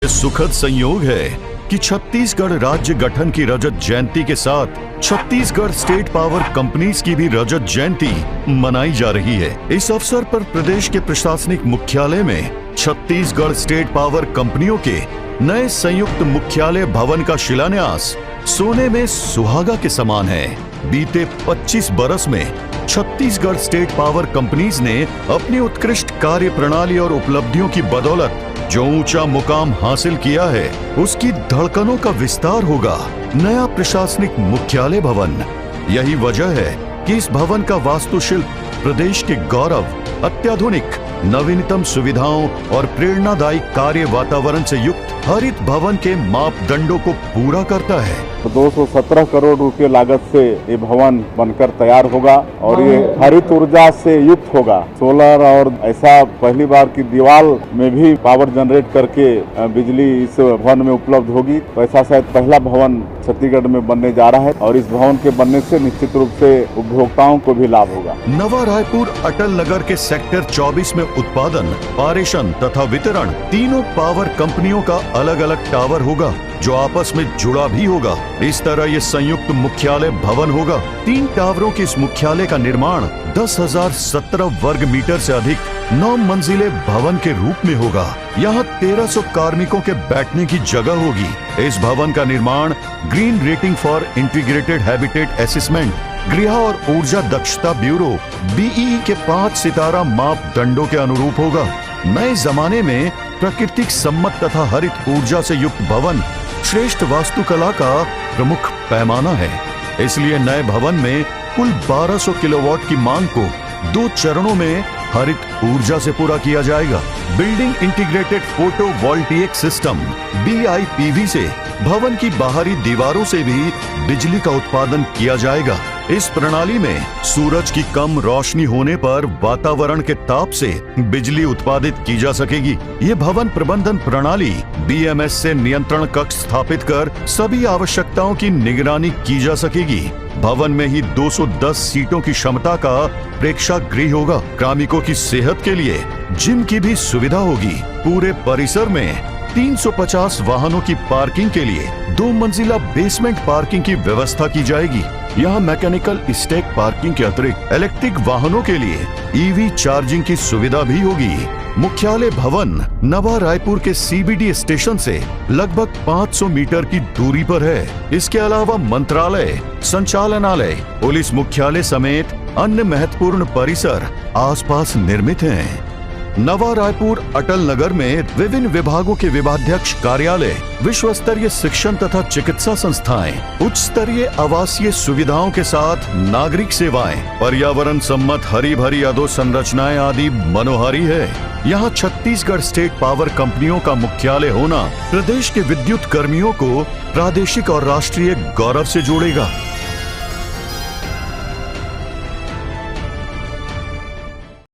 सुखद संयोग है कि छत्तीसगढ़ राज्य गठन की रजत जयंती के साथ छत्तीसगढ़ स्टेट पावर कंपनीज की भी रजत जयंती मनाई जा रही है। इस अवसर पर प्रदेश के प्रशासनिक मुख्यालय में छत्तीसगढ़ स्टेट पावर कंपनियों के नए संयुक्त मुख्यालय भवन का शिलान्यास सोने में सुहागा के समान है। बीते 25 बरस में छत्तीसगढ़ स्टेट पावर कंपनीज ने अपनी उत्कृष्ट कार्य प्रणाली और उपलब्धियों की बदौलत जो ऊंचा मुकाम हासिल किया है, उसकी धड़कनों का विस्तार होगा नया प्रशासनिक मुख्यालय भवन। यही वजह है कि इस भवन का वास्तुशिल्प प्रदेश के गौरव, अत्याधुनिक नवीनतम सुविधाओं और प्रेरणादायी कार्य वातावरण से युक्त हरित भवन के मापदंडों को पूरा करता है। 217 करोड़ रुपए लागत से ये भवन बनकर तैयार होगा और ये हरित ऊर्जा से युक्त होगा। सोलर और ऐसा पहली बार की दीवार में भी पावर जनरेट करके बिजली इस भवन में उपलब्ध होगी। तो ऐसा शायद पहला भवन छत्तीसगढ़ में बनने जा रहा है और इस भवन के बनने से निश्चित रूप से उपभोक्ताओं को भी लाभ होगा। नवा रायपुर अटल नगर के सेक्टर 24 में उत्पादन, पारेषण तथा वितरण तीनों पावर कंपनियों का अलग अलग टावर होगा जो आपस में जुड़ा भी होगा। इस तरह ये संयुक्त मुख्यालय भवन होगा। 3 टावरों के इस मुख्यालय का निर्माण 10,017 वर्ग मीटर से अधिक 9 मंजिले भवन के रूप में होगा। यहाँ 1300 कार्मिकों के बैठने की जगह होगी। इस भवन का निर्माण green rating for integrated habitat assessment, गृह और ऊर्जा दक्षता ब्यूरो BEE के 5 सितारा मापदंडों के अनुरूप होगा। नए जमाने में प्राकृतिक सम्मत तथा हरित ऊर्जा से युक्त भवन श्रेष्ठ वास्तुकला का प्रमुख पैमाना है। इसलिए नए भवन में कुल 1200 किलोवाट की मांग को 2 चरणों में हरित ऊर्जा से पूरा किया जाएगा। Building integrated photovoltaic system BIPV से भवन की बाहरी दीवारों से भी बिजली का उत्पादन किया जाएगा। इस प्रणाली में सूरज की कम रोशनी होने पर वातावरण के ताप से बिजली उत्पादित की जा सकेगी। ये भवन प्रबंधन प्रणाली BMS से नियंत्रण कक्ष स्थापित कर सभी आवश्यकताओं की निगरानी की जा सकेगी। भवन में ही 210 सीटों की क्षमता का प्रेक्षागृह होगा। कार्मिकों की सेहत के लिए जिम की भी सुविधा होगी। पूरे परिसर में 350 वाहनों की पार्किंग के लिए 2 मंजिला बेसमेंट पार्किंग की व्यवस्था की जाएगी। यहाँ मैकेनिकल स्टैक पार्किंग के अतिरिक्त इलेक्ट्रिक वाहनों के लिए EV चार्जिंग की सुविधा भी होगी। मुख्यालय भवन नवा रायपुर के CBD स्टेशन से लगभग 500 मीटर की दूरी पर है। इसके अलावा मंत्रालय, संचालनालय, पुलिस मुख्यालय समेत अन्य महत्वपूर्ण परिसर आसपास निर्मित हैं। नवा रायपुर अटल नगर में विभिन्न विभागों के विभागाध्यक्ष कार्यालय, विश्व स्तरीय शिक्षण तथा चिकित्सा संस्थाएं, उच्च स्तरीय आवासीय सुविधाओं के साथ नागरिक सेवाएं, पर्यावरण सम्मत हरी भरी अधोसंरचनाएं आदि मनोहारी है। यहाँ छत्तीसगढ़ स्टेट पावर कंपनियों का मुख्यालय होना प्रदेश के विद्युत कर्मियों को प्रादेशिक और राष्ट्रीय गौरव से जोड़ेगा।